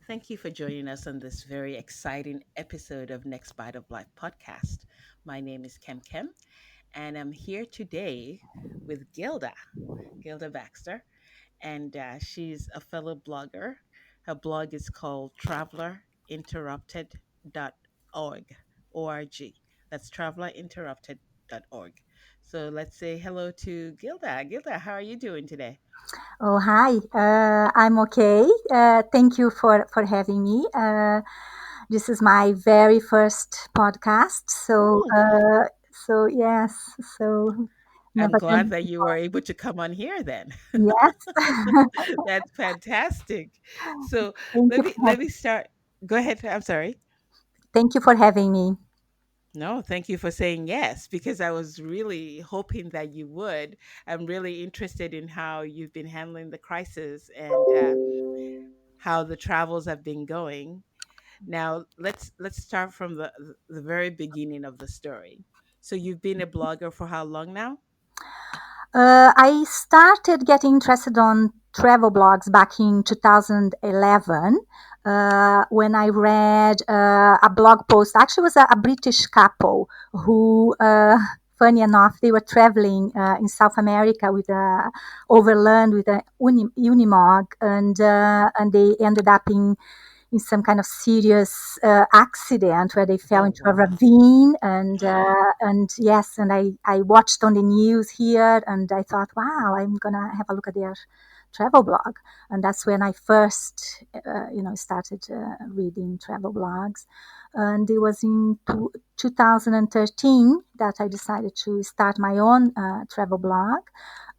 Thank you for joining us on this very exciting episode of Next Bite of Life podcast. My name is Kem, and I'm here today with Gilda Baxter, and she's a fellow blogger. Her blog is called travellerinterrupted.org, O-R-G. That's travellerinterrupted.org. So let's say hello to Gilda. Gilda, how are you doing today? Oh, hi. I'm okay. Thank you for having me. This is my very first podcast. Oh, So yes. So I'm never done glad it that you were before. able to come on here then. Yes. That's fantastic. So Thank let you me for let me start. Go ahead. I'm sorry. Thank you for having me. No, thank you for saying yes, because I was really hoping that you would. I'm really interested in how you've been handling the crisis and how the travels have been going. Now, let's start from the very beginning of the story. So you've been a blogger for how long now? I started getting interested on travel blogs back in 2011 when I read a blog post. Actually, it was a British couple who, funny enough, they were traveling in South America with overland with a Unimog, and they ended up in some kind of serious accident where they fell Oh into a wow. ravine and yes, and I watched on the news here and I thought, wow, I'm gonna have a look at their travel blog. And that's when I first started reading travel blogs. And it was in 2013 that I decided to start my own travel blog.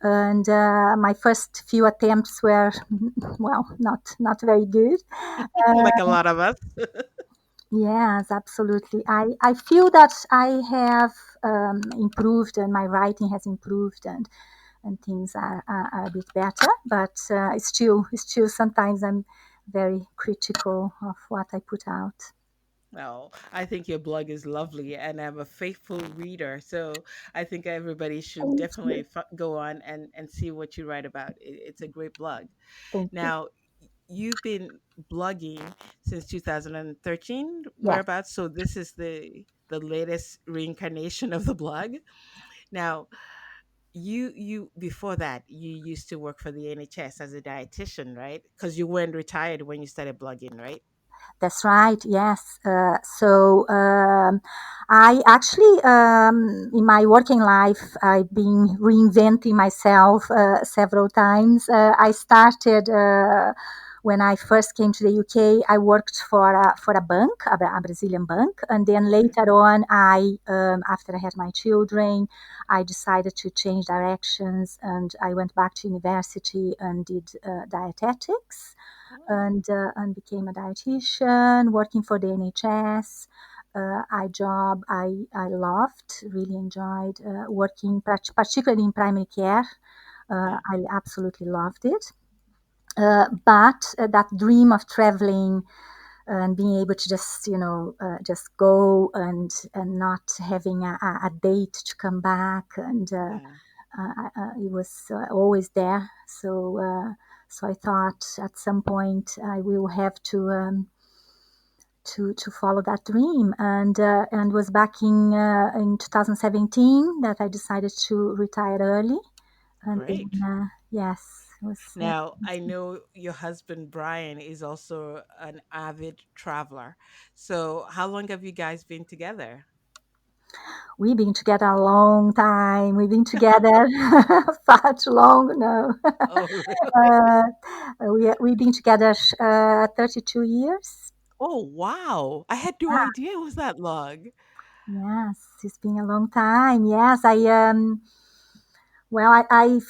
And my first few attempts were, well, not very good. Like uh, a lot of us. Yes, absolutely. I feel that I have improved and my writing has improved and things are a bit better, but it's still sometimes I'm very critical of what I put out. Well, I think your blog is lovely, and I'm a faithful reader. So I think everybody should Thank definitely you. go on and see what you write about. It's a great blog. Thank you. Now, you've been blogging since 2013, Yes, whereabouts. So this is the latest reincarnation of the blog. Now, you before that, you used to work for the NHS as a dietitian, right? Because you weren't retired when you started blogging, right? that's right. Yes. I actually, in my working life, I've been reinventing myself several times. I started when I first came to the UK. I worked for a bank, a Brazilian bank, and then Okay. later on, after I had my children, I decided to change directions, and I went back to university and did dietetics Oh, and became a dietitian working for the NHS. I loved, really enjoyed working, particularly in primary care. yeah. I absolutely loved it. But that dream of traveling and being able to just go and not having a date to come back and Yeah. it was always there. So I thought at some point I will have to follow that dream, and was back in 2017 that I decided to retire early, and then Great. yes, it was. Now, I know your husband Brian is also an avid traveler. So, how long have you guys been together? We've been together a long time. We've been together far too long. No, Oh, really? uh, we've been together 32 years. Oh, wow. I had no idea it was that long. Yes, it's been a long time. Yes, I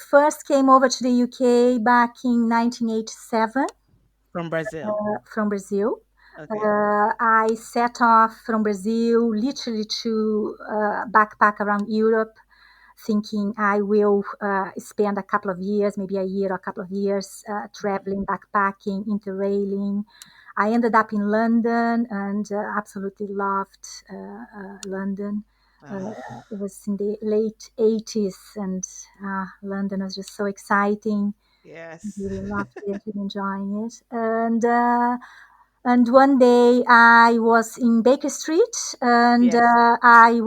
first came over to the UK back in 1987 From Brazil. from Brazil. Okay. I set off from Brazil literally to backpack around Europe, thinking I will spend a couple of years, maybe a year or a couple of years, Mhm. traveling, backpacking, interrailing. I ended up in London and absolutely loved London. Uh, Ah, it was in the late 80s, and London was just so exciting. yes. Really loved it, really enjoying it. And And one day I was in Baker Street, and Yes. I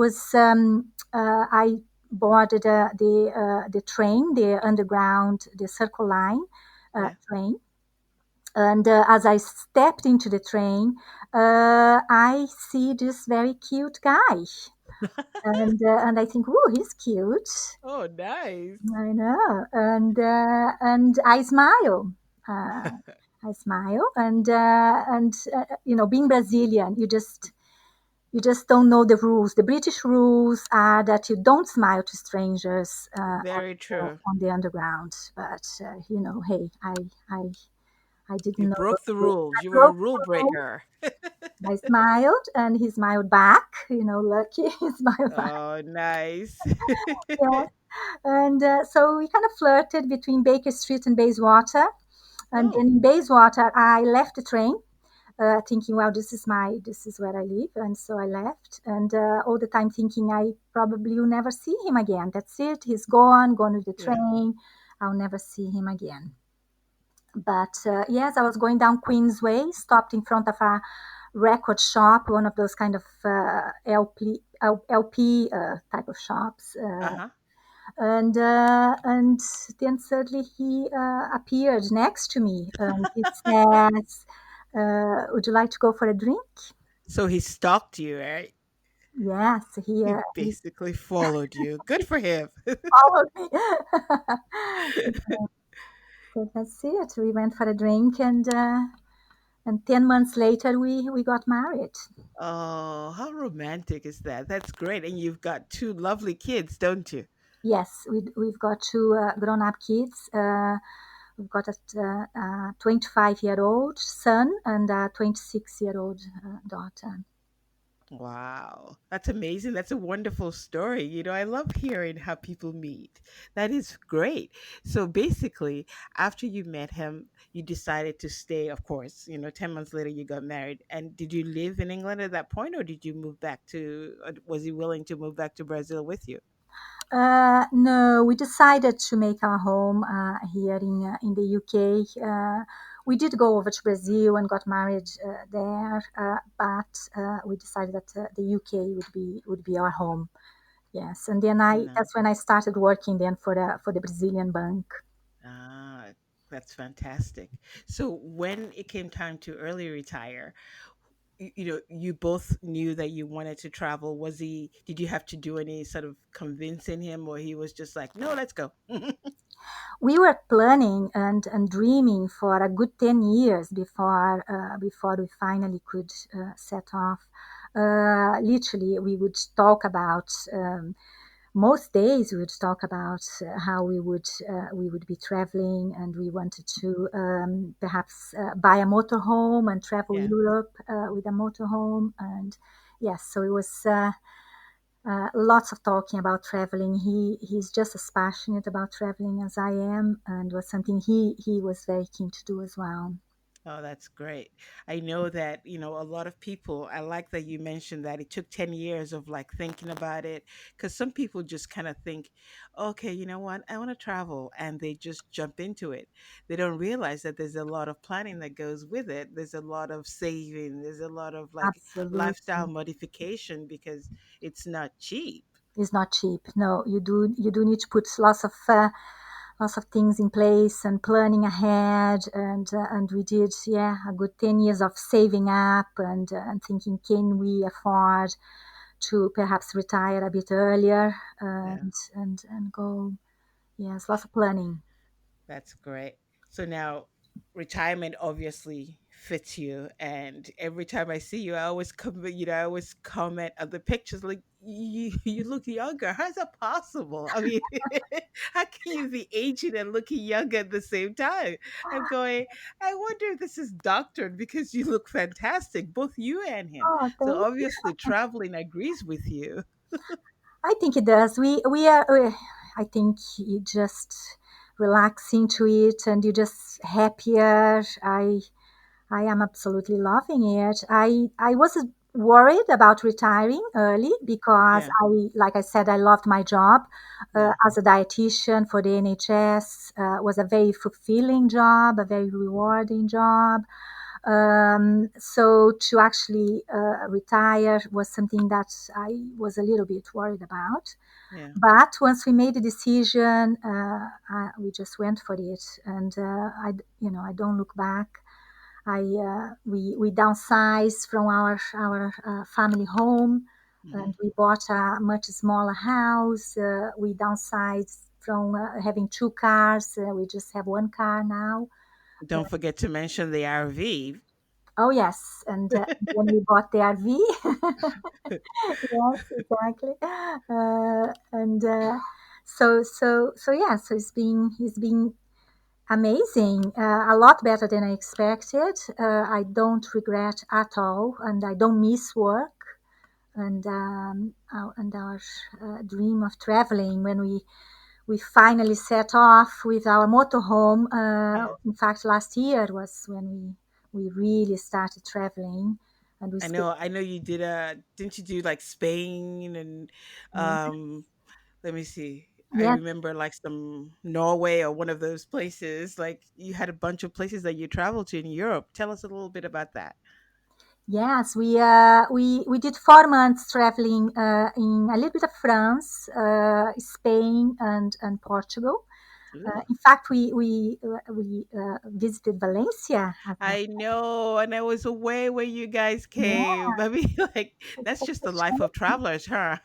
boarded the train, the underground, the Circle Line Yeah. train. And as I stepped into the train, I see this very cute guy, and I think, "Oh, he's cute." Oh, nice. I know, and I smile. Uh, I smile, and being Brazilian, you just don't know the rules. The British rules are that you don't smile to strangers Very true. on the underground. But hey, I You didn't know broke those the rules. rules. I You were a broke rule the rules. breaker. I smiled, and he smiled back. Lucky he smiled back. Oh, nice. Yes, and so we kind of flirted between Baker Street and Bayswater. And then Oh, in Bayswater, I left the train, thinking, well, this is where I live, and so I left, and all the time thinking I probably will never see him again. That's it. He's gone with the yeah. train. I'll never see him again. But yes, I was going down Queensway, stopped in front of a record shop, one of those kind of LP type of shops. Uh-huh. And then suddenly he appeared next to me, and he says, "Would you like to go for a drink?" So he stalked you, right? Yes, he He uh, he basically followed you. Good for him. followed me. So that's it. We went for a drink, and 10 months later we got married. Oh, how romantic is that? That's great. And you've got two lovely kids, don't you? Yes, we've got two grown-up kids. We've got a 25-year-old son and a 26-year-old daughter. Wow. That's amazing. That's a wonderful story. I love hearing how people meet. That is great. So basically, after you met him, you decided to stay, of course. 10 months later, you got married. And did you live in England at that point, or did you move back was he willing to move back to Brazil with you? No, we decided to make our home here in the UK. We did go over to Brazil and got married there, but we decided that the UK would be our home. Yes, and then I No. that's when I started working then for the Brazilian bank. Ah, that's fantastic. So when it came time to early retire, you both knew that you wanted to travel. Did you have to do any sort of convincing him, or he was just like, no, let's go? We were planning and dreaming for a good 10 years before we finally could set off. Literally, we would talk about most days. We would talk about how we would be traveling, and we wanted to perhaps buy a motorhome and travel Yeah. Europe with a motorhome. And yes, so it was. Lots of talking about traveling. He's just as passionate about traveling as I am, and was something he was very keen to do as well. Oh, that's great. I know that, a lot of people, I like that you mentioned that it took 10 years of like thinking about it. Because some people just kind of think, okay, you know what, I want to travel. And they just jump into it. They don't realize that there's a lot of planning that goes with it. There's a lot of saving, there's a lot of like lifestyle Absolutely, modification because it's not cheap. it's not cheap. No, you do need to put lots of things in place and planning ahead, and we did, yeah, a good 10 years of saving up and thinking, can we afford to perhaps retire a bit earlier Yeah. and go. Yes, lots of planning. That's great. So now retirement obviously fits you, and every time I see you, I always comment on the pictures like you look younger. How's that possible? I mean, how can you be aging and looking young at the same time? I'm going, I wonder if this is doctored because you look fantastic, both you and him. Oh, So thank obviously traveling agrees with you. I think it does. We are. I think you just relax into it, and you're just happier. I am absolutely loving it. I was worried about retiring early because Yeah. like I said, I loved my job Yeah. as a dietitian for the NHS. Was a very fulfilling job, a very rewarding job. So to actually retire was something that I was a little bit worried about. Yeah. But once we made the decision, we just went for it, and I don't look back. We downsized from our family home, Hmm. and we bought a much smaller house. We downsized from having two cars. We just have one car now. Don't forget to mention the RV. Oh yes, and then we bought the RV. Yes, exactly. And so yeah, so it's been amazing, a lot better than I expected. I don't regret at all, and I don't miss work. And our dream of traveling when we finally set off with our motorhome. Yeah. In fact, last year was when we really started traveling, and we spent. I know you did didn't you do like Spain and Yeah, um let me see. I yes, remember like some Norway or one of those places. Like you had a bunch of places that you traveled to in Europe. Tell us a little bit about that. yes, we did 4 months traveling in a little bit of France, Spain, and Portugal. Ooh. In fact, we visited Valencia as well. I know, and I was away when you guys Yeah, came. I mean, like it's that's such just a the life of shame. travelers, huh?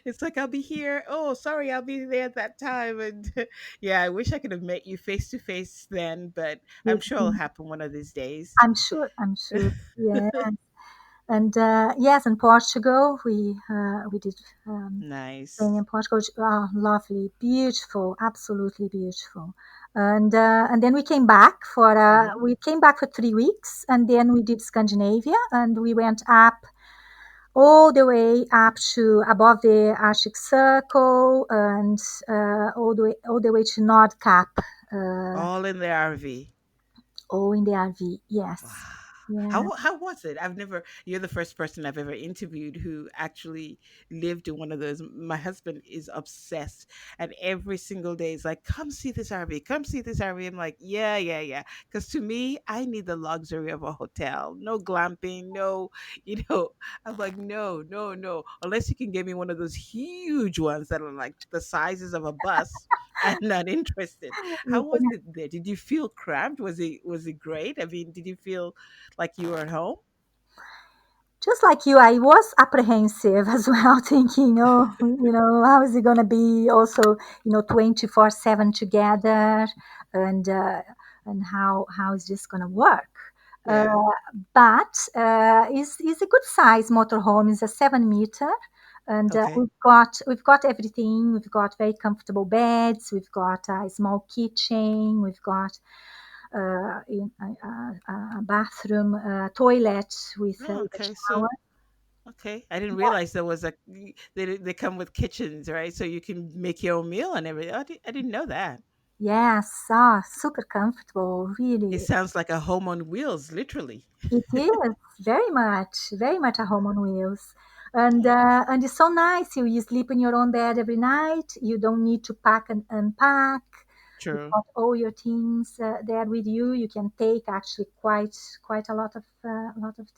It's like I'll be here. Oh, sorry, I'll be there at that time. And yeah, I wish I could have met you face to face then, but I'm It's sure it'll been, happen one of these days. I'm sure. I'm sure. Yeah, and yes, in Portugal, we did Spain Nice. and Portugal. Oh, lovely, beautiful, absolutely beautiful. And then Hmm. we came back for 3 weeks, and then we did Scandinavia, and we went up all the way up to above the Arctic Circle, and all the way to Nordkap, uh, All in the RV. all in the RV. Wow. Yes, yeah. How was it? I've never You're the first person I've ever interviewed who actually lived in one of those. My husband is obsessed, and every single day is like, "Come see this RV. Come see this RV." I'm like, "Yeah, yeah, yeah." Cuz to me, I need the luxury of a hotel. No glamping, no, you know, I'm like, "No, no, no. Unless you can give me one of those huge ones that are like the sizes of a bus." I'm not interested. How You was can it there? Did you feel cramped? Was it great? I mean, did you feel like you were at home? Just like you, I was apprehensive as well, thinking, oh, how is it going to be also, 24/7 together, and how is this going to work? Uh, Yeah. but is a good size motorhome. Is a 7 meter, and Okay. we've got everything. We've got very comfortable beds. We've got a small kitchen. We've got a bathroom, toilet Oh, with a okay. shower. Okay. I didn't realize there was they come with kitchens, right? So you can make your own meal and everything. I didn't know that. Yes, super comfortable, It really. sounds like a home on wheels, literally. It is very much a home on wheels. And Oh, and it's so nice. You sleep in your own bed every night. You don't need to pack and unpack. You've true. got all your things there with you. You can take actually quite a lot of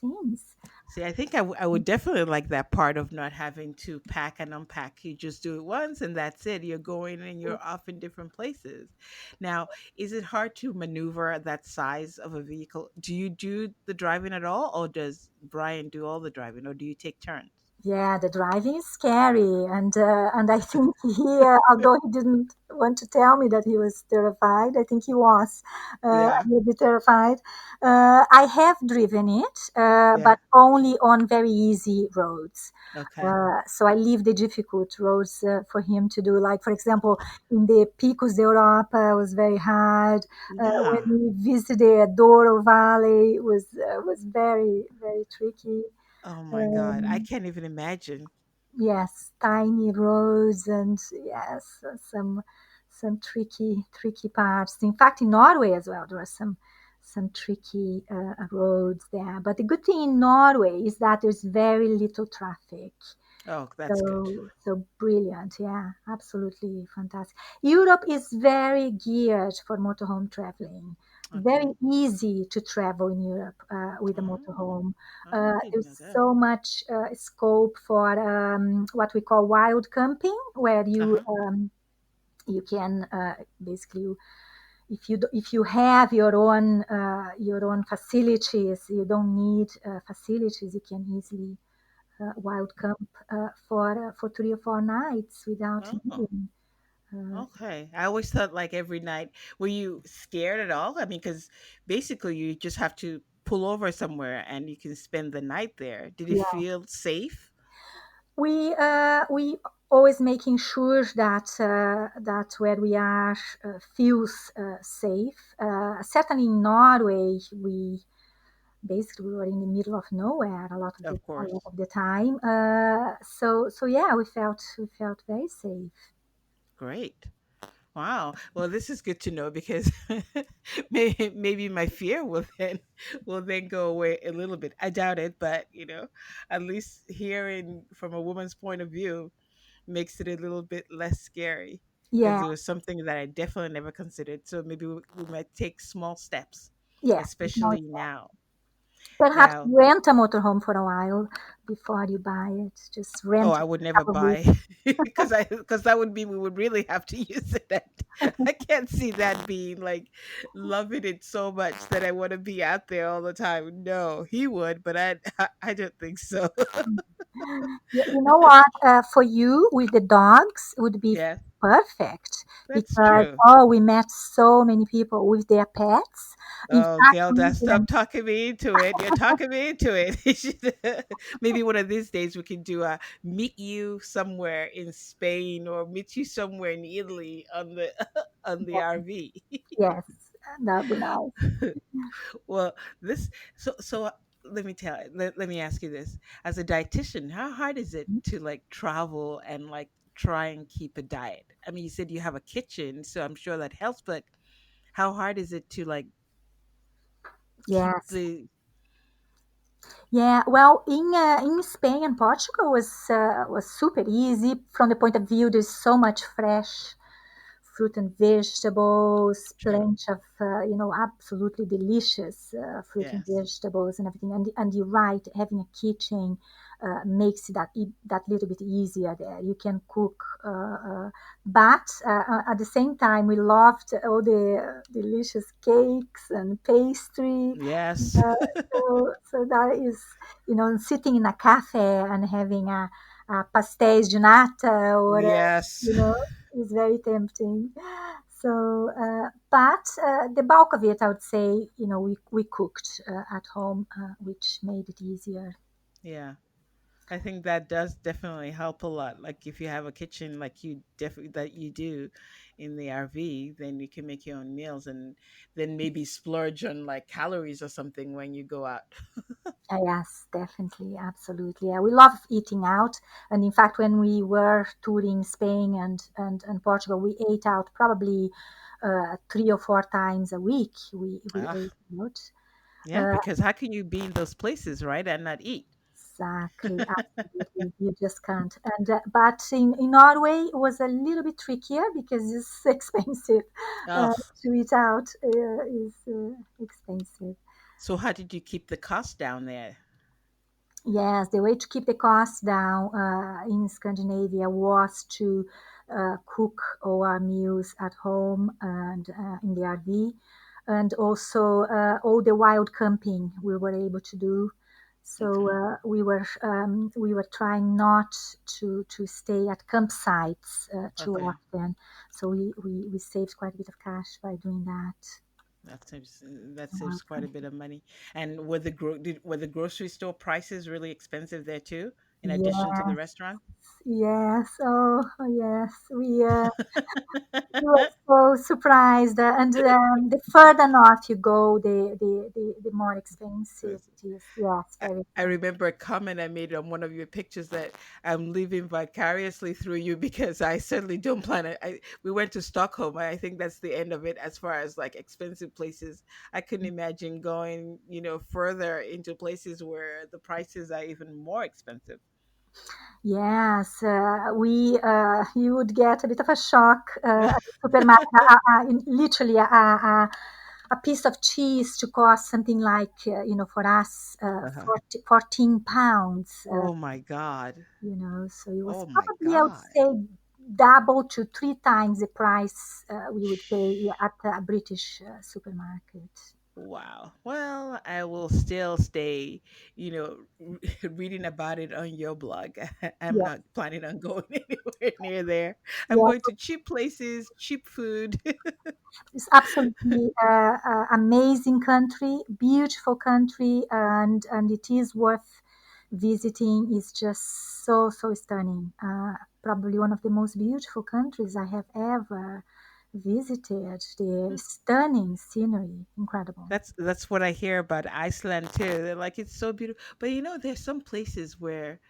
things. See, I think I would definitely like that part of not having to pack and unpack. You just do it once and that's it. You're going and you're off in different places. Now, is it hard to maneuver that size of a vehicle? Do you do the driving at all, or does Brian do all the driving, or do you take turns? Yeah, the driving is scary, and I think although he didn't want to tell me that he was terrified, I think he was a Yeah. little bit terrified. I have driven it, Yeah. but only on very easy roads. Okay. So I leave the difficult roads for him to do. Like for example, in the Picos de Europa was very hard. When Yeah. we visited Douro Valley, was very very tricky. Oh my God. I Um, can't even imagine. Yes, tiny roads, and yes, some tricky parts. In fact, in Norway as well, there are some tricky roads there. But the good thing in Norway is that there's very little traffic. Oh, that's good. So brilliant, yeah, absolutely fantastic. Europe is very geared for motorhome traveling. very Okay. easy to travel in Europe with a Oh, motorhome. I didn't There's know that. so much scope for what we call wild camping, where Uh-huh. you can basically, if you have your own facilities, you don't need facilities. You can easily wild camp for 3 or 4 nights without Oh, needing. Uh, okay. I always thought like every night. Were you scared at all? I mean, because basically you just have to pull over somewhere and you can spend the night there. Did it yeah, feel safe? we always making sure that where we are feels safe. Certainly in Norway, we were in the middle of nowhere Of a lot course. of the time. So yeah, we felt very safe. Great. Wow. Well, this is good to know because maybe my fear will then go away a little bit. I doubt it, but at least hearing from a woman's point of view makes it a little bit less scary because Yeah, it was something that I definitely never considered. So maybe we might take small steps, yeah. No, especially now. perhaps Now, rent a motorhome for a while before you buy it. Just oh, rent I it would a never couple of weeks. buy because that would mean we would really have to use it. I can't see that being like loving it so much that I want to be out there all the time. No, he would, but I don't think so. You know what? For you with the dogs would be Yeah, perfect that's because true. we met so many people with their pets. In Oh, fact, we Gilda, even stop talking me into it. You're talking me into it. You maybe one of these days we can do a meet you somewhere in Spain or meet you somewhere in Italy on the on the RV. yes, that would be nice. Well, this let me let me ask you this. As a dietitian, how hard is it to like travel and like try and keep a diet? I mean, you said you have a kitchen, so I'm sure that helps, but how hard is it to like keep Yes, the yeah. Well, in Spain and Portugal was super easy from the point of view. There's so much fresh fruit and vegetables, true. plenty of absolutely delicious fruit and Yes. vegetables and everything. And you're right, having a kitchen makes that little bit easier. There, you can cook, but at the same time, we loved all the delicious cakes and pastry. Yes. Uh, so that is, sitting in a cafe and having a pastéis de nata or, Yes. you know, is very tempting. So, but the bulk of it, I would say, we cooked at home, which made it easier. Yeah. I think that does definitely help a lot. Like if you have a kitchen like you definitely that you do in the RV, then you can make your own meals and then maybe splurge on like calories or something when you go out. Yes, definitely, absolutely. We love eating out, and in fact, when we were touring Spain and Portugal, we ate out probably 3 or 4 times a week. We Ah, ate out. yeah, Uh, because how can you be in those places, right, and not eat? exactly, absolutely. You just can't. And but in Norway, it was a little bit trickier because it's expensive. Oh, To eat out is expensive. so how did you keep the cost down there? Yes, the way to keep the costs down in Scandinavia was to cook our meals at home and in the RV, and also all the wild camping we were able to do. So Okay. we were trying not to stay at campsites too Okay. often. So we saved quite a bit of cash by doing that. That saves quite a bit of money. And were the grocery store prices really expensive there too, in addition to the Yes, restaurant? yes, oh yes, we were so surprised. And the further north you go, the more expensive it is. Yes, I very I expensive. remember a comment I made on one of your pictures that I'm living vicariously through you because I certainly don't plan it. We went to Stockholm. I think that's the end of it as far as like expensive places. I couldn't imagine going, further into places where the prices are even more expensive. Yes, we you would get a bit of a shock at the supermarket. Literally, a piece of cheese to cost something like, for us, Uh-huh. 14 pounds. Oh my God. So it was Oh my probably, I would God. say, double to three times the price we would pay at a British supermarket. Wow. Well, I will still stay, reading about it on your blog. I'm Yes, not planning on going anywhere near there. I'm yes, going to cheap places, cheap food. it's absolutely amazing country, beautiful country, and it is worth visiting. It's just so stunning. Probably one of the most beautiful countries I have ever visited. The stunning scenery, incredible. That's what I hear about Iceland too. They're like it's so beautiful. But there's some places where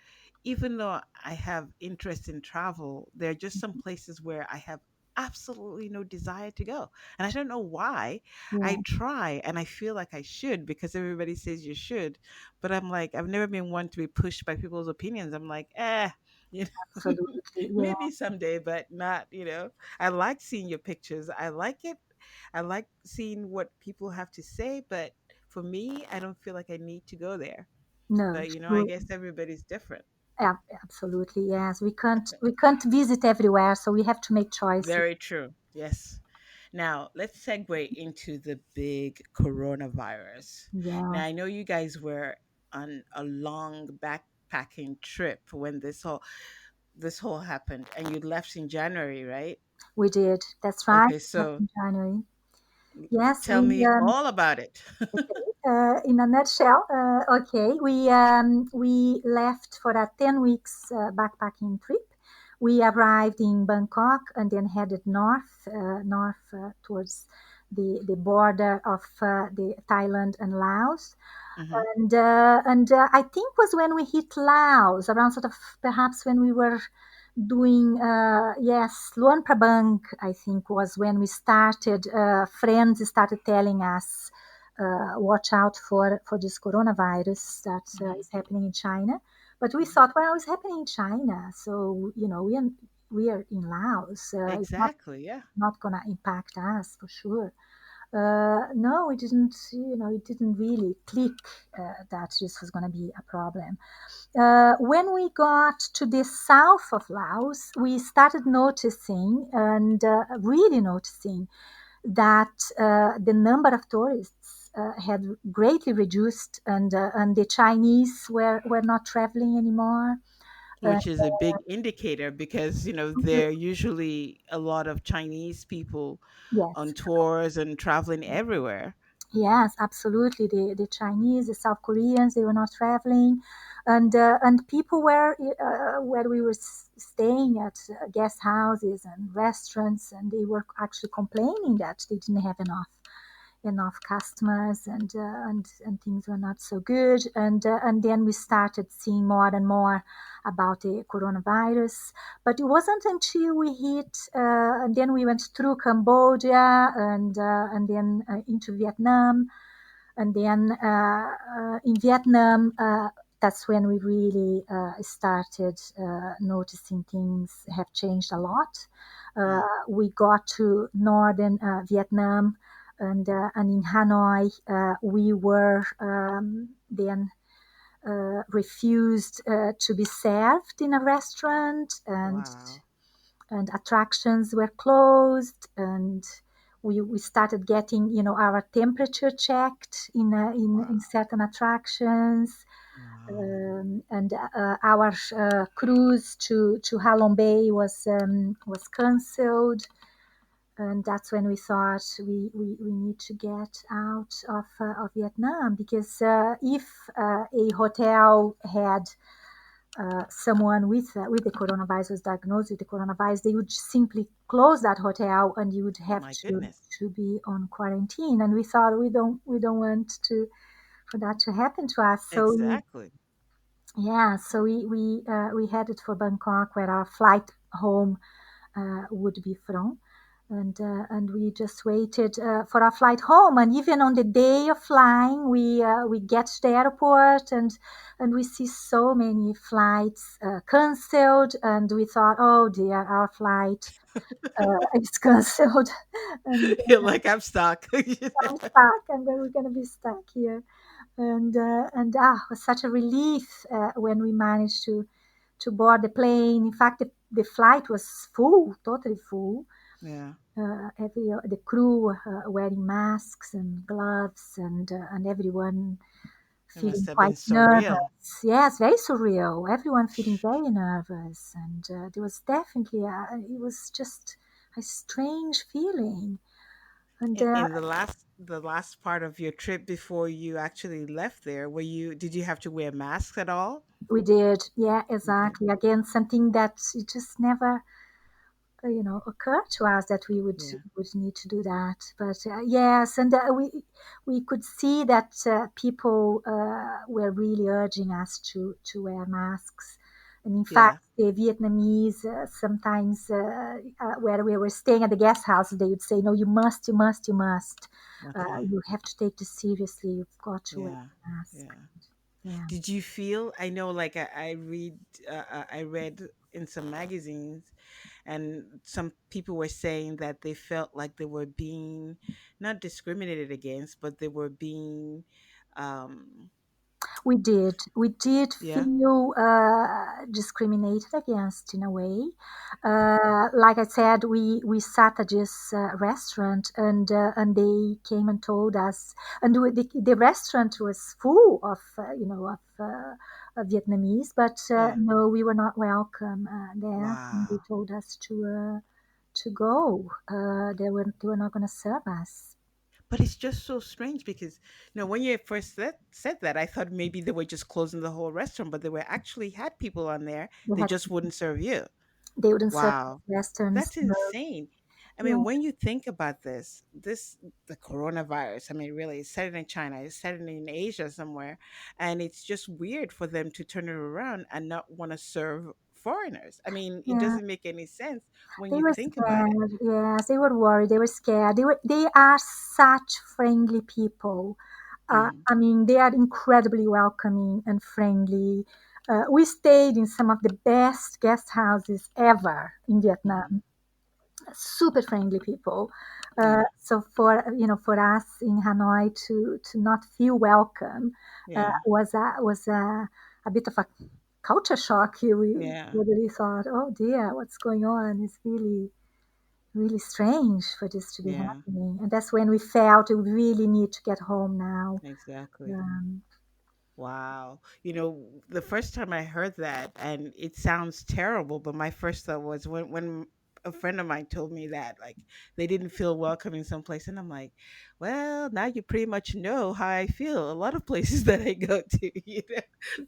even though I have interest in travel, there are just some places where I have absolutely no desire to go. And I don't know why. I Yeah, try and I feel like I should because everybody says you should. But I'm like, I've never been one to be pushed by people's opinions. I'm like, you absolutely. Yeah, maybe someday, but not, I like seeing your pictures. I like it. I like seeing what people have to say, but for me, I don't feel like I need to go there. no, But I sure. guess everybody's different. Absolutely, yes. We can't visit everywhere, so we have to make choices. Very true. Yes. Now, let's segue into the big coronavirus. Yeah, Now, I know you guys were on a long backpacking trip when this whole happened and you left in January, right? we did. That's right. Okay, Back so in January. Yes, tell me all about it. in a nutshell, okay, we left for a 10 weeks backpacking trip. We arrived in Bangkok and then headed north towards the border of the Thailand and Laos. Hmm. And I think was when we hit Laos, around sort of perhaps when we were doing yes, Luang Prabang, I think was when we started. Friends started telling us, watch out for this coronavirus that Hmm. is happening in China. But we Hmm. thought, well, it's happening in China, so we are in Laos. It's not Exactly. Yeah. not gonna impact us for sure. No, it didn't. It didn't really click that this was going to be a problem. When we got to the south of Laos, we started noticing and really noticing that the number of tourists had greatly reduced, and the Chinese were not traveling anymore. Uh, Which is a big indicator because, there are usually a lot of Chinese people on yes, tours and traveling everywhere. yes, absolutely. The Chinese, the South Koreans, they were not traveling, and people were where we were staying at guest houses and restaurants, and they were actually complaining that they didn't have enough customers, and things were not so good. And then we started seeing more and more about the coronavirus. But it wasn't until we hit, and then we went through Cambodia and then into Vietnam, and then in Vietnam. That's when we really started noticing things have changed a lot. Mm. We got to northern Vietnam, and in Hanoi, we were then refused to be served in a restaurant, Wow. and attractions were closed, and we started getting our temperature checked in Wow. certain attractions, Wow. and our cruise to Halong Bay was cancelled, and that's when we thought we need to get out of Vietnam, because if a hotel had someone with the coronavirus was diagnosed with the coronavirus, they would simply close that hotel, and you would Oh have my to goodness. to be on quarantine. And we thought we don't want to for that to happen to us. So Exactly. we headed for Bangkok, where our flight home would be from. and we just waited for our flight home. And even on the day of flying, we get to the airport, and we see so many flights cancelled, and we thought, oh dear, our flight is cancelled, and You're like, I'm stuck. I'm stuck, and then we're gonna be stuck here. And it was such a relief when we managed to board the plane. In fact, the flight was full, totally full. Yeah, Every the crew wearing masks and gloves, and everyone it must feeling have been quite surreal. nervous. Yes, very surreal. Everyone feeling very nervous, and there was definitely it was just a strange feeling. And In the last part of your trip before you actually left there, did you have to wear masks at all? we did, yeah, Okay. exactly. Again, something that it just never occurred to us that we Yeah. would need to do that. But yes, and we could see that people were really urging us to wear masks. And in Yeah. fact, the Vietnamese sometimes, where we were staying at the guest house, they would say, "No, you must, you must, you must. Okay. You have to take this seriously. You've got to wear Yeah. a mask." Yeah. Yeah, Did you feel? I know, like I read in some magazines, and some people were saying that they felt like they were being not discriminated against, but they were being, um, we did. We did yeah, feel discriminated against in a way. Like I said, we sat at this restaurant, and they came and told us, and the restaurant was full of of Vietnamese, but yeah. no, we were not welcome there. And they Wow. told us to go. They were not going to serve us. But it's just so strange because, when you first said that, I thought maybe they were just closing the whole restaurant, but they were actually had people on there. They They had just wouldn't serve you. they wouldn't serve Wow. Westerns. That's No. insane. I Yeah, mean, when you think about the coronavirus, I mean, really, it's started in China, it's started in Asia somewhere, and it's just weird for them to turn it around and not want to serve foreigners. I mean, it yeah. doesn't make any sense when They you were think about it. scared. Yes, they were worried. They were scared. They are such friendly people. Hmm. I mean, they are incredibly welcoming and friendly. We stayed in some of the best guest houses ever in Hmm. Vietnam. Super friendly people. Yeah. So for us in Hanoi to not feel welcome Yeah. was a bit of a culture shock. We Yeah. really thought, oh dear, what's going on? It's really strange for this to be Yeah. happening. And that's when we felt we really need to get home now. Exactly. Um, Wow. The first time I heard that, and it sounds terrible, but my first thought was when a friend of mine told me that, like, they didn't feel welcome in some place. And I'm like, well, now you pretty much know how I feel. A lot of places that I go to,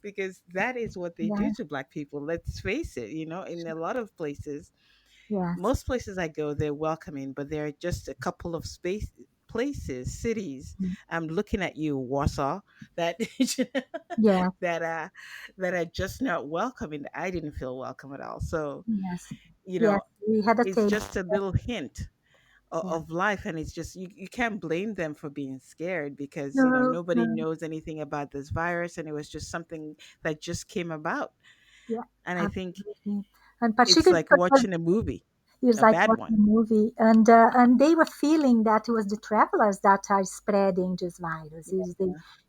because that is what they do yeah, to Black people. Let's face it, in a lot of places, yes, most places I go, they're welcoming, but there are just a couple of cities. mm, I'm looking at you, Warsaw, that yeah, that that are just not welcoming. I didn't feel welcome at all. So, yes, you yes. know, We had a it's taste. just a little hint Yeah. of life, and it's just you can't blame them for being scared because No, nobody no, knows anything about this virus, and it was just something that just came about. yeah, And I think absolutely. And it's particularly like because watching a movie, it's a like bad watching one. a movie, and they were feeling that it was the travelers that are spreading this virus.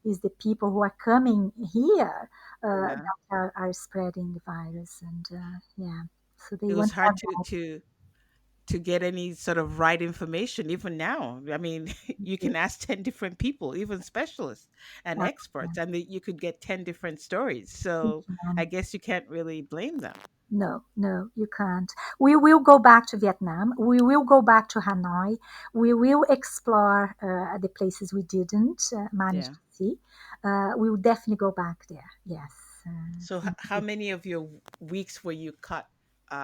Is the people who are coming here Yeah. that are spreading the virus, and yeah, so they It want was to hard have to get any sort of right information even now. I mean, you that. can ask 10 different people, even specialists and Uh, experts, and you could get 10 different stories. you So I can. guess you can't really blame them. No, no, you can't. We will go back to Vietnam. We will go back to Hanoi. We will explore the places we didn't manage Yeah. to see. We will definitely go back there. Yes. So how many of your weeks were you cut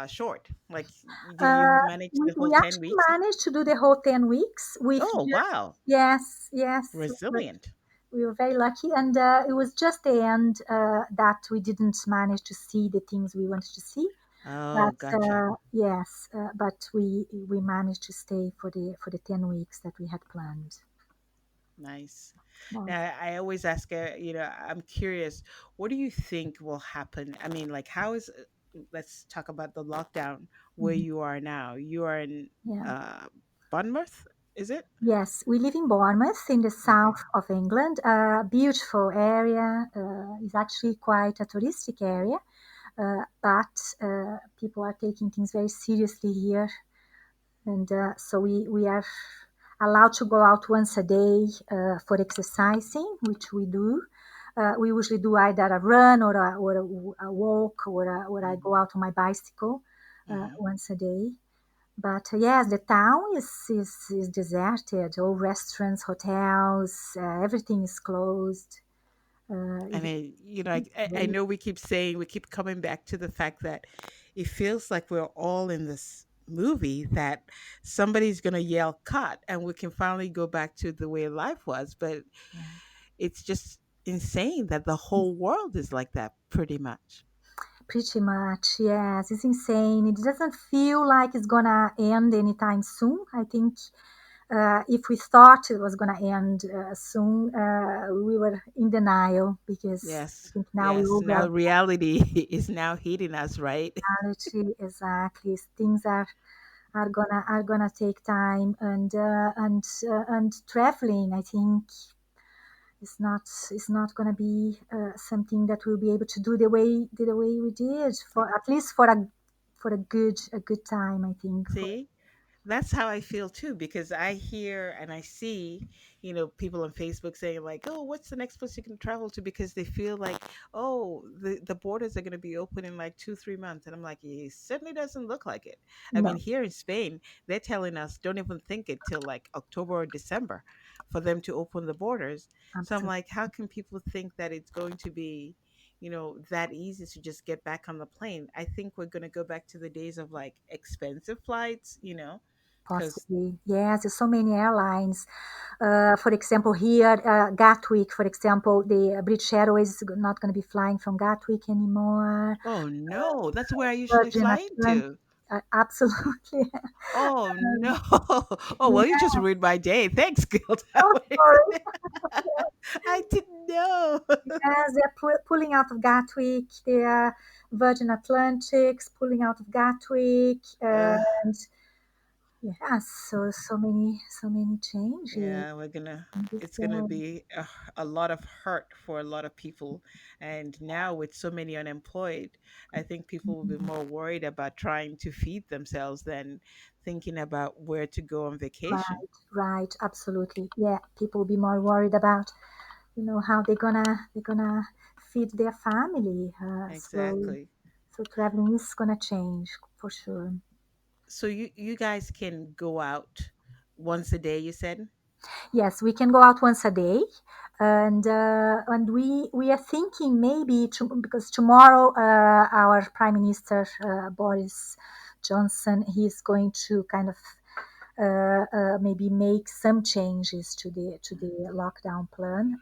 short? Like, did Uh, you manage we, the whole we 10 actually weeks? managed to do the whole 10 weeks with Oh, just, wow. yes, yes. Resilient. We were very lucky. And it was just the end that we didn't manage to see the things we wanted to see. Oh, But gotcha. yes, but we managed to stay for the 10 weeks that we had planned. Nice. Was Now, I always ask, I'm curious, what do you think will happen? I mean, like, let's talk about the lockdown where mhm, you are now. You are in yeah. uh, Bournemouth, is it? Yes, we live in Bournemouth in the Okay. south of England. A beautiful area. It's actually quite a touristic area, but people are taking things very seriously here. And so we are allowed to go out once a day for exercising, which we do. We usually do either a run or a walk or I Hmm. go out on my bicycle Hmm. once a day. But yes, the town is deserted. All restaurants, hotels, everything is closed. I It's mean, I very know we keep coming back to the fact that it feels like we're all in this movie that somebody's going to yell cut and we can finally go back to the way life was. But yeah. it's just insane that the whole world is like that pretty much. Pretty much, yes. It's insane. It doesn't feel like it's gonna end anytime soon. I think if we thought it was gonna end soon, we were in denial because I Yes. think now we Yes. all Now got reality is now hitting us, right? reality exactly. Things are gonna take time, and traveling. I think it's not gonna be something that we'll be able to do the way we did for at least for a good time. I think for See? That's how I feel too, because I hear and I see, people on Facebook saying like, "Oh, what's the next place you can travel to?" Because they feel like, "Oh, the borders are going to be open in like 2 3 months," and I'm like, "It certainly doesn't look like it." I mean, no, here in Spain, they're telling us don't even think it till like October or December for them to open the borders. So I'm absolutely. like, how can people think that it's going to be, that easy to just get back on the plane? I think we're going to go back to the days of like expensive flights, because Possibly, yes. There's so many airlines. For example, here, Gatwick, for example, the British Airways is not going to be flying from Gatwick anymore. oh no, that's where I usually Virgin fly Atlantic, into. absolutely. Oh no. Oh well, you Yeah, just ruined my day. Thanks, Gilda. oh, sorry. I didn't know. Yes, they're pulling out of Gatwick. They are Virgin Atlantic's pulling out of Gatwick, Ugh, and yeah, so many changes yeah, in this it's gonna area. be a lot of hurt for a lot of people. And now with so many unemployed, I think people will be more worried about trying to feed themselves than thinking about where to go on vacation. Right, right, absolutely. Yeah, people will be more worried about, how they're gonna feed their family. So Exactly. traveling is gonna change for sure. So you guys can go out once a day, you said? Yes, we can go out once a day, and we are thinking maybe because tomorrow our Prime Minister Boris Johnson, he's going to kind of maybe make some changes to the lockdown plan.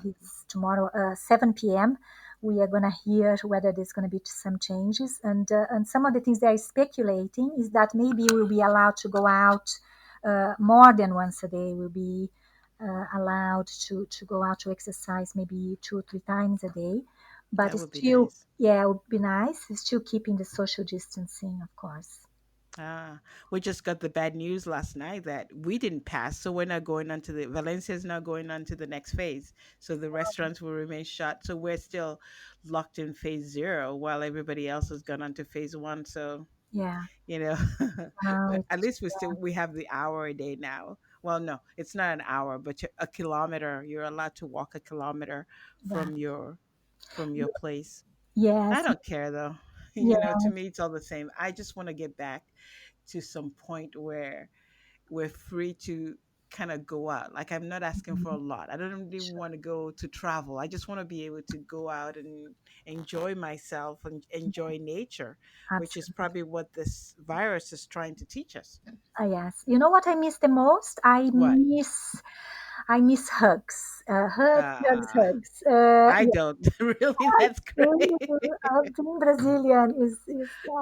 It's tomorrow 7 p.m. We are gonna hear whether there's gonna be some changes, and some of the things they're speculating is that maybe we'll be allowed to go out more than once a day. We'll be allowed to go out to exercise maybe 2 or 3 times a day, but That it's would be still, nice. yeah, it would be nice. It's still keeping the social distancing, of course. Ah, we just got the bad news last night that we didn't pass, so we're not going on to the Valencia's not going on to the next phase. So the restaurants will remain shut. So we're still locked in phase zero while everybody else has gone on to phase one. So, Yeah. you know, but Right. at least we have the hour a day now. Well, no, it's not an hour, but a kilometer. You're allowed to walk a kilometer Right. from your place. I Yes. don't care though. To Yes. me, it's all the same. I just want to get back to some point where we're free to kind of go out. Like, I'm not asking for a Mhm. lot. I don't even Sure. want to go to travel. I just want to be able to go out and enjoy myself and enjoy nature, which is Absolutely. probably what this virus is trying to teach us. Yes. You know what I miss the most? I What? miss I miss hugs, hugs, hugs, Ah, hugs. I Yeah, don't. Really, that's really, great. being Brazilian is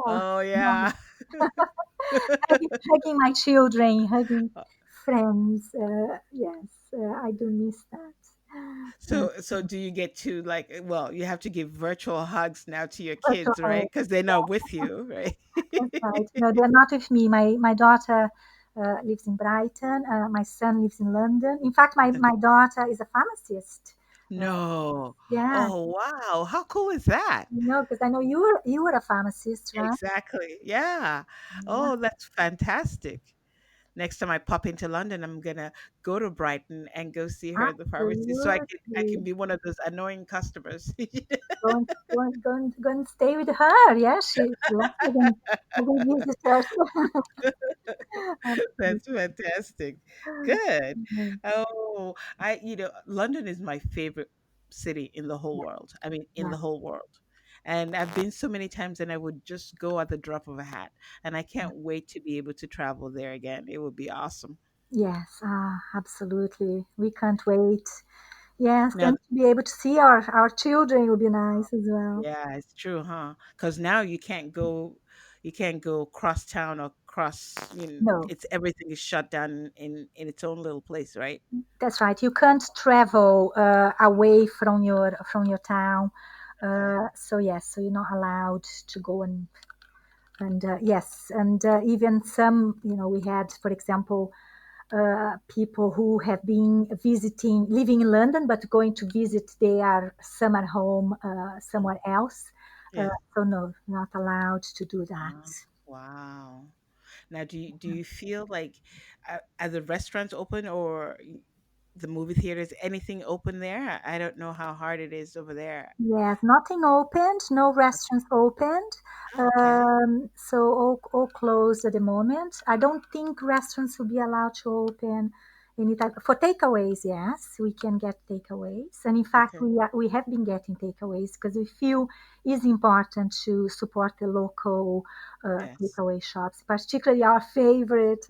Oh nice. yeah. Hugging my children, hugging friends. Yes, I do miss that. Uh, So do you get to like well, you have to give virtual hugs now to your virtual kids, right? hugs. Because they're not with you, right? That's right. No, they're not with me. My daughter lives in Brighton. My son lives in London. In fact, my daughter is a pharmacist. Uh, No. yeah, Oh, wow. How cool is that? because I know you were a pharmacist, right? Exactly. Yeah. Yeah, Oh, that's fantastic. Next time I pop into London, I'm gonna go to Brighton and go see her at the pharmacy so I can absolutely. be one of those annoying customers. Go and stay with her. Yeah, she loves having visitors. That's Absolutely. fantastic. Good. Mm, Oh, London is my favorite city in the whole yeah, world. I mean, in yeah, the whole world. And I've been so many times and I would just go at the drop of a hat. And I yeah. can't wait to be able to travel there again. It would be awesome. Yes, absolutely. We can't wait. Yes, Now, and to be able to see our children would be nice as well. yeah, it's true, huh? Because now you can't go cross town or cross, No, it's everything is shut down in its own little place, right? that's right. You can't travel away from your town. Okay. So yes, so you're not allowed to go and yes, and even some, we had, for example, people who have been living in London, but going to visit their summer home Mm, somewhere else. Uh, yeah. so no, not allowed to do that. Wow. Now, do you feel like are the restaurants open or the movie theaters, anything open there? I don't know how hard it is over there. Yes, nothing opened, no restaurants opened. Oh, okay. So all closed at the moment. I don't think restaurants will be allowed to open anytime. For takeaways, yes, we can get takeaways. And in fact, Okay. we have been getting takeaways because we feel it's important to support the local Yes. takeaway shops, particularly our favorite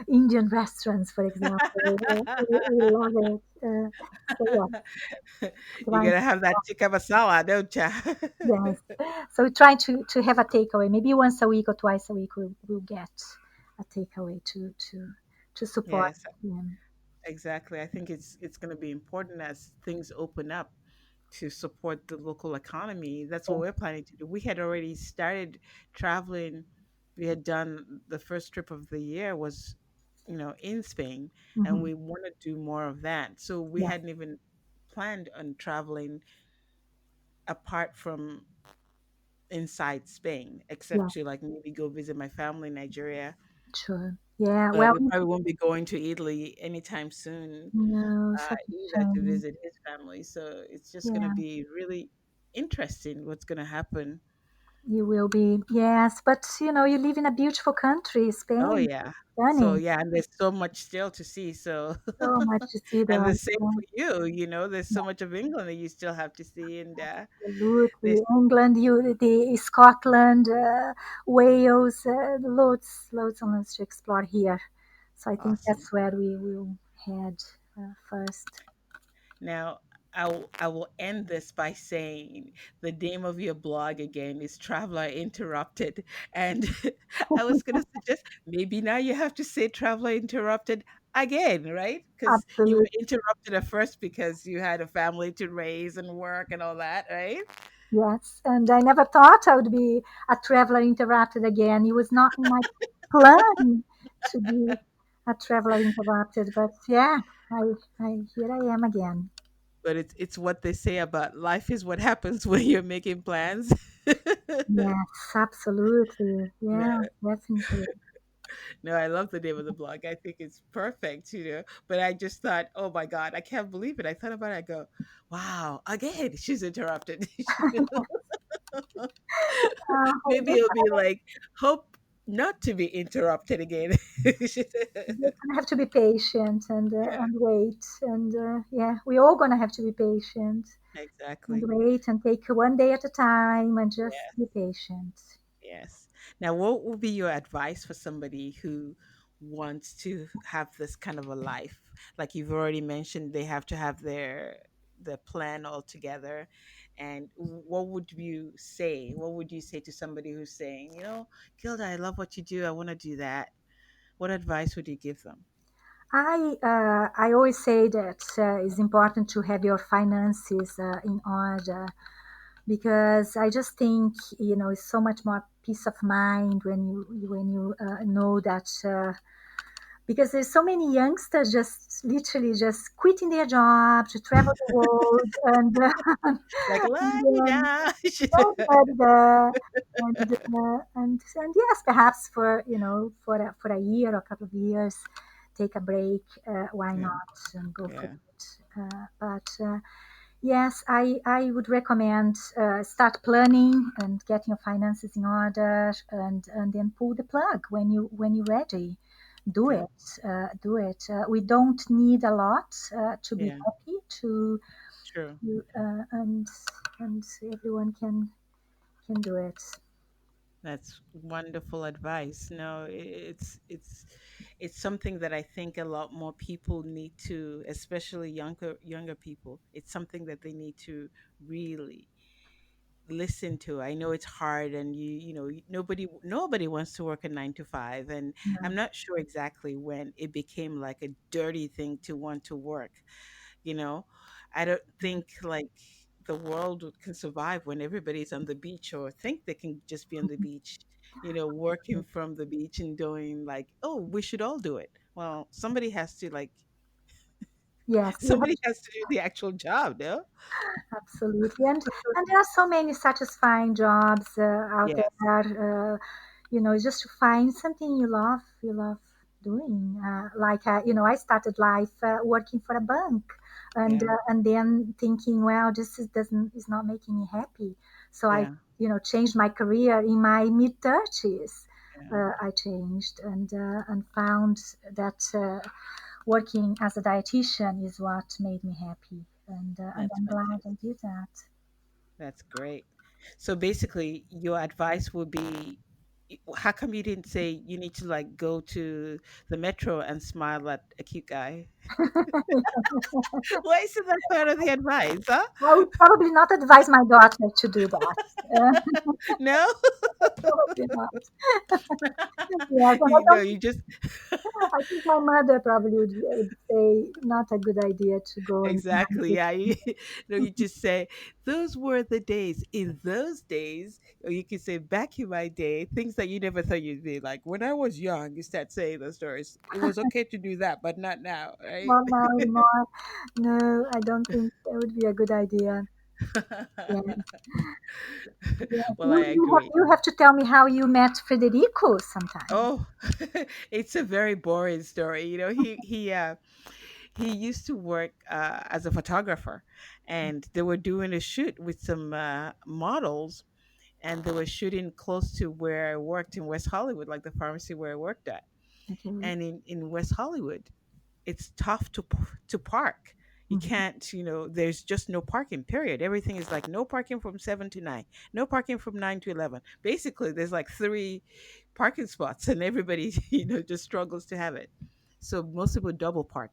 Indian restaurants, for example. We love it. So yeah, You trying gotta have that tikka masala, don't ya? Yes. So we try to have a takeaway. Maybe once a week or twice a week we'll get a takeaway to support Yes, them. exactly. I think it's going to be important as things open up to support the local economy. That's what Yeah. we're planning to do. We had already started traveling. We had done the first trip of the year was, in Spain, and Hmm. we want to do more of that. So we Yes. hadn't even planned on traveling apart from inside Spain, except Yeah. to like maybe go visit my family in Nigeria. Sure. Yeah. But Well, we probably won't be going to Italy anytime soon, no, such a either to shame. visit his family. So it's just going to Yeah. be really interesting what's going to happen. You will be. Yes, but you live in a beautiful country, Oh Spain. yeah. So Stunning. yeah, and there's so much still to see. So So much to see and there. the same Yeah. for you. There's so much of England that you still have to see, and Absolutely. this England, Scotland, Wales, loads and loads to explore here. So I think awesome. that's where we will head first. Now, I will end this by saying the name of your blog again is Traveler Interrupted. And I was going to suggest maybe now you have to say Traveler Interrupted again, right? Because you were Absolutely. interrupted at first because you had a family to raise and work and all that, right? Yes. And I never thought I would be a traveler interrupted again. It was not in my plan to be a traveler interrupted. But yeah, here I am again. But it's what they say about life is what happens when you're making plans. Yes, absolutely. No, Yeah, definitely. no, I love the name of the blog. I think it's perfect. But I just thought, oh my God, I can't believe it. I thought about it. I go, wow, again, she's interrupted. I Maybe guess it'll be like, hope not to be interrupted again. we're gonna have to be patient Yeah, and wait, and yeah, we're all gonna have to be patient and exactly. wait and take one day at a time and just Yeah. be patient. Yes. Now, what would be your advice for somebody who wants to have this kind of a life? like you've already mentioned, they have to have their plan all together. And what would you say? What would you say to somebody who's saying, Gilda, I love what you do. I want to do that. What advice would you give them? I always say that it's important to have your finances in order, because I just think it's so much more peace of mind when you know that, because there's so many youngsters just literally just quitting their job to travel the world, and Like, la and di da. and, and yes, perhaps for for a year or a couple of years, take a break. Why Yeah, not, and go for yeah, it? But yes, I would recommend start planning and get your finances in order, and then pull the plug when you're ready. Do yeah, it. Do it. We don't need a lot to be yeah. happy. True. And everyone can do it. That's wonderful advice. No, it's something that I think a lot more people need to, especially younger people. It's something that they need to really listen to. I know it's hard, and nobody wants to work a 9 to 5, and I'm not sure exactly when it became like a dirty thing to want to work. You know, I don't think like the world can survive when everybody's on the beach or think they can just be on the beach, working from the beach and doing like, oh, we should all do it. Well, somebody has to like, Yes, you have somebody has to do the actual job, no? absolutely, and there are so many satisfying jobs out Yes. there. Just to find something you love doing. I started life working for a bank, and Yeah. then thinking, well, this is not making me happy. So I, Yeah. changed my career in my mid 30s. Yeah. I changed and found that working as a dietitian is what made me happy, and That's I'm glad I fantastic. did that. That's great. So basically, your advice would be, how come you didn't say you need to like go to the metro and smile at a cute guy? Why isn't that part of the advice, huh? I would probably not advise my daughter to do that. No? Probably not. Yes, and I don't. You just I think my mother probably would say not a good idea to go and smile exactly. with Yeah, him. you just say those were the days. In those days, or you can say back in my day, things that you never thought you'd be like. When I was young, you start saying those stories. It was okay to do that, but not now, right? Not now anymore. No, I don't think that would be a good idea. Yeah. Yes. Well, I You agree. you have to tell me how you met Federico sometime. Oh, it's a very boring story. He used to work as a photographer, and they were doing a shoot with some models, and they were shooting close to where I worked in West Hollywood, like the pharmacy where I worked at. Okay. And in West Hollywood, it's tough to park. You Mhm. can't, there's just no parking, period. Everything is like no parking from 7 to 9, no parking from 9 to 11. Basically, there's like three parking spots, and everybody, just struggles to have it. So most people double park.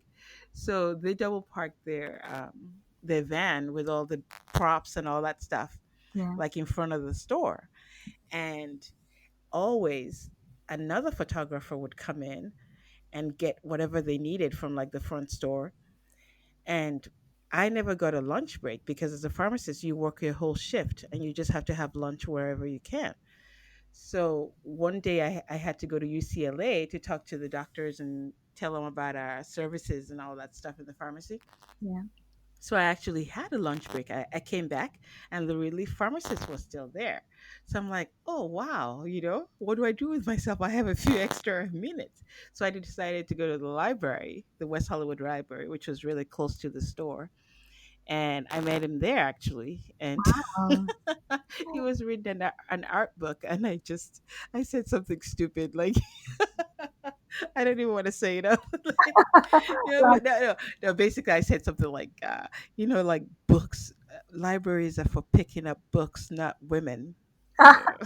So they double park their van with all the props and all that stuff, Yeah. like in front of the store. And always another photographer would come in and get whatever they needed from like the front store. And I never got a lunch break because as a pharmacist, you work your whole shift and you just have to have lunch wherever you can. So one day I had to go to UCLA to talk to the doctors and tell them about our services and all that stuff in the pharmacy. Yeah. So I actually had a lunch break. I came back and the relief pharmacist was still there. So I'm like, oh, wow, what do I do with myself? I have a few extra minutes. So I decided to go to the library, the West Hollywood Library, which was really close to the store. And I met him there actually. And Oh. he was reading an art book. And I said something stupid like, I don't even want to say it out. Like, But no. Basically, I said something like, like books, libraries are for picking up books, not women. You know,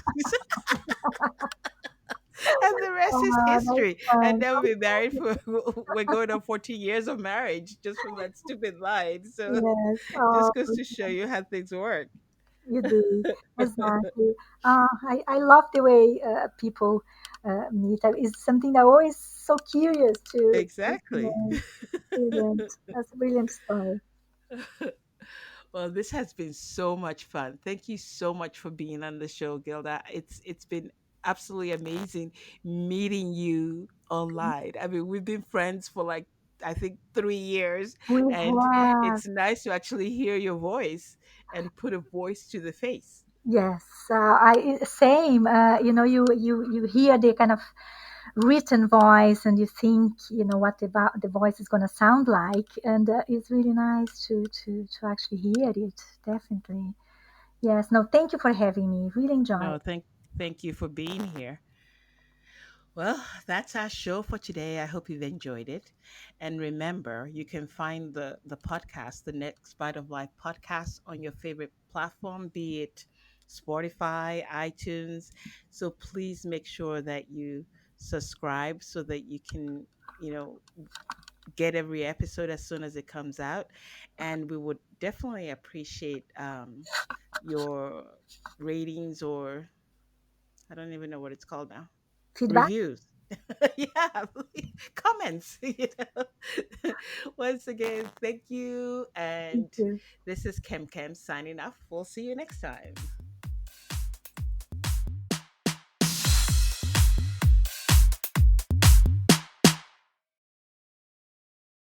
and the That's his That's history. And fun. then we've been married for, we're going on 14 years of marriage just from that stupid line. So Yes. just goes to show you how things work. You do. Exactly. I love the way people meet. It's something that I'm always so curious to Exactly. know. Brilliant. That's a brilliant story. Well, this has been so much fun. Thank you so much for being on the show, Gilda. It's been absolutely amazing meeting you online. I mean, we've been friends for like I think 3 years, We and have. it's nice to actually hear your voice and put a voice to the face. Yes, I same. You hear the kind of written voice, and you think, what the voice is going to sound like, and it's really nice to actually hear it. Definitely. Yes. No, thank you for having me. Really enjoyed. No, thank you for being here. Well, that's our show for today. I hope you've enjoyed it. And remember, you can find the podcast, the Next Bite of Life podcast, on your favorite platform, be it Spotify, iTunes. So please make sure that you subscribe so that you can, you know, get every episode as soon as it comes out. And we would definitely appreciate your ratings, or I don't even know what it's called now, Feedback. reviews. Yeah, comments. Once again, thank you. Thank And you. this is Kem Kem signing off. We'll see you next time.